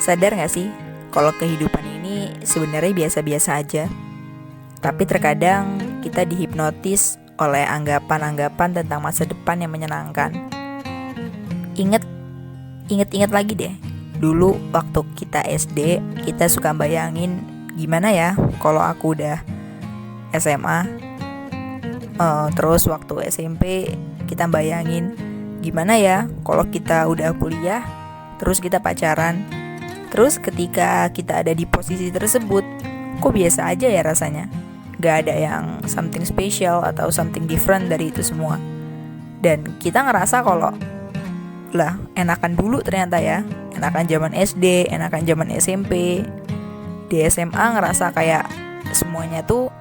Sadar gak sih, kalau kehidupan ini sebenarnya biasa-biasa aja. Tapi terkadang kita dihipnotis oleh anggapan-anggapan tentang masa depan yang menyenangkan. Ingat lagi deh. Dulu waktu kita SD, kita suka bayangin gimana ya kalau aku udah SMA. Terus waktu SMP kita bayangin gimana ya kalau kita udah kuliah, terus kita pacaran. Terus ketika kita ada di posisi tersebut, kok biasa aja ya rasanya. Gak ada yang something special atau something different dari itu semua. Dan kita ngerasa kalau lah enakan dulu ternyata ya. Enakan zaman SD, enakan zaman SMP. Di SMA ngerasa kayak semuanya tuh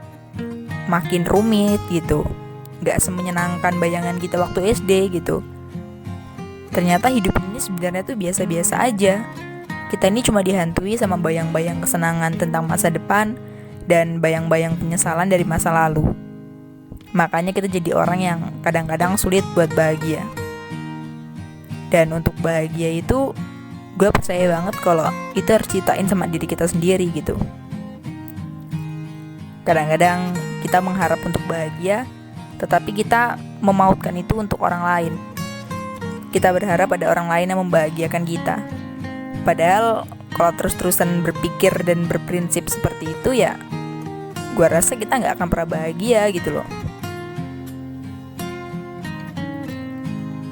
makin rumit gitu. Gak semenyenangkan bayangan kita waktu SD gitu. Ternyata hidup ini sebenarnya tuh biasa-biasa aja. Kita ini cuma dihantui sama bayang-bayang kesenangan tentang masa depan dan bayang-bayang penyesalan dari masa lalu. Makanya kita jadi orang yang kadang-kadang sulit buat bahagia. Dan untuk bahagia itu, gue percaya banget kalau itu harus ciptain sama diri kita sendiri gitu. Kadang-kadang kita mengharap untuk bahagia, tetapi kita memautkan itu untuk orang lain. Kita berharap ada orang lain yang membahagiakan kita. Padahal kalau terus-terusan berpikir dan berprinsip seperti itu ya, gue rasa kita gak akan pernah bahagia gitu loh.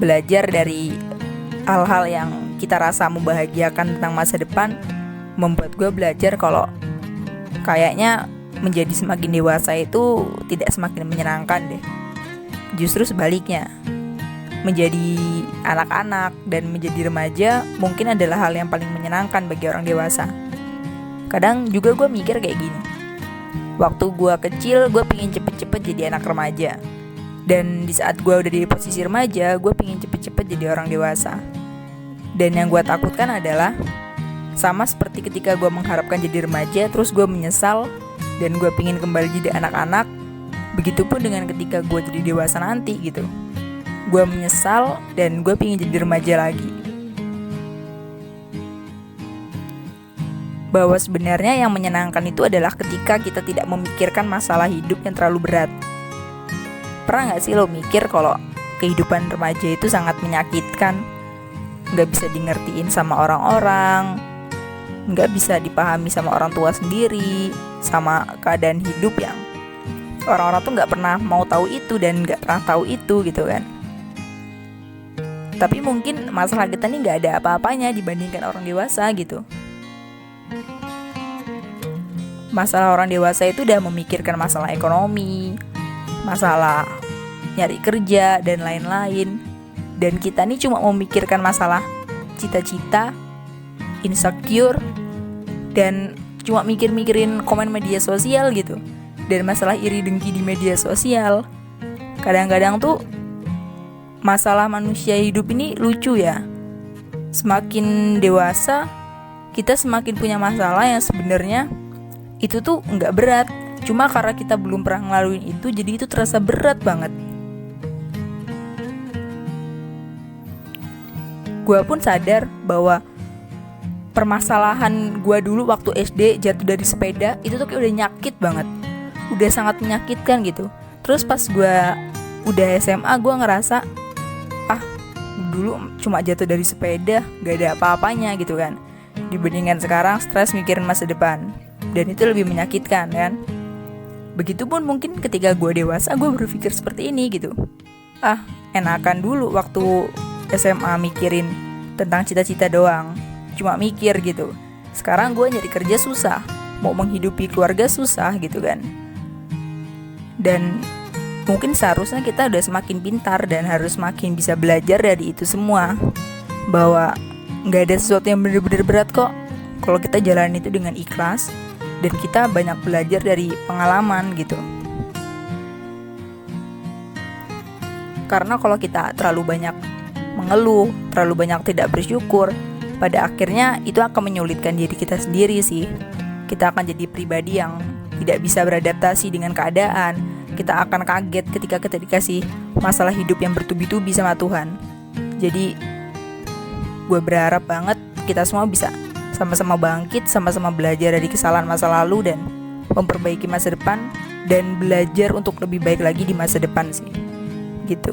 Belajar dari hal-hal yang kita rasa membahagiakan tentang masa depan membuat gue belajar kalau kayaknya menjadi semakin dewasa itu tidak semakin menyenangkan deh. Justru sebaliknya, menjadi anak-anak dan menjadi remaja mungkin adalah hal yang paling menyenangkan bagi orang dewasa. Kadang juga gue mikir kayak gini, waktu gue kecil gue pengen cepet-cepet jadi anak remaja. Dan di saat gue udah di posisi remaja, gue pengen cepet-cepet jadi orang dewasa. Dan yang gue takutkan adalah sama seperti ketika gue mengharapkan jadi remaja, terus gue menyesal dan gue pengen kembali jadi anak-anak. Begitupun dengan ketika gue jadi dewasa nanti gitu. Gue menyesal dan gue pengen jadi remaja lagi. Bahwa sebenarnya yang menyenangkan itu adalah ketika kita tidak memikirkan masalah hidup yang terlalu berat. Pernah gak sih lo mikir kalau kehidupan remaja itu sangat menyakitkan, gak bisa dingertiin sama orang-orang, gak bisa dipahami sama orang tua sendiri, sama keadaan hidup yang orang-orang tuh gak pernah mau tahu itu dan gak pernah tahu itu gitu kan. Tapi mungkin masalah kita nih gak ada apa-apanya dibandingkan orang dewasa gitu. Masalah orang dewasa itu udah memikirkan masalah ekonomi, masalah nyari kerja dan lain-lain. Dan kita nih cuma memikirkan masalah cita-cita, insecure, dan cuma mikirin komen media sosial gitu. Dan masalah iri dengki di media sosial. Kadang-kadang tuh masalah manusia hidup ini lucu ya. Semakin dewasa, kita semakin punya masalah yang sebenarnya itu tuh nggak berat. Cuma karena kita belum pernah ngelaluin itu, jadi itu terasa berat banget. Gue pun sadar bahwa permasalahan gue dulu waktu SD jatuh dari sepeda itu tuh kayak udah nyakit banget, udah sangat menyakitkan gitu. Terus pas gue udah SMA, gue ngerasa dulu cuma jatuh dari sepeda, gak ada apa-apanya gitu kan, dibandingkan sekarang stres mikirin masa depan. Dan itu lebih menyakitkan kan. Begitupun mungkin ketika gue dewasa, gue berpikir seperti ini gitu. Enakan dulu waktu SMA mikirin tentang cita-cita doang, cuma mikir gitu. Sekarang gue nyari kerja susah, mau menghidupi keluarga susah gitu kan. Dan mungkin seharusnya kita udah semakin pintar dan harus semakin bisa belajar dari itu semua. Bahwa gak ada sesuatu yang benar-benar berat kok kalau kita jalan itu dengan ikhlas. Dan kita banyak belajar dari pengalaman gitu. Karena kalau kita terlalu banyak mengeluh, terlalu banyak tidak bersyukur, pada akhirnya itu akan menyulitkan diri kita sendiri sih. Kita akan jadi pribadi yang tidak bisa beradaptasi dengan keadaan. Kita akan kaget ketika kita dikasih masalah hidup yang bertubi-tubi sama Tuhan. Jadi gue berharap banget kita semua bisa sama-sama bangkit, sama-sama belajar dari kesalahan masa lalu dan memperbaiki masa depan dan belajar untuk lebih baik lagi di masa depan sih. Gitu.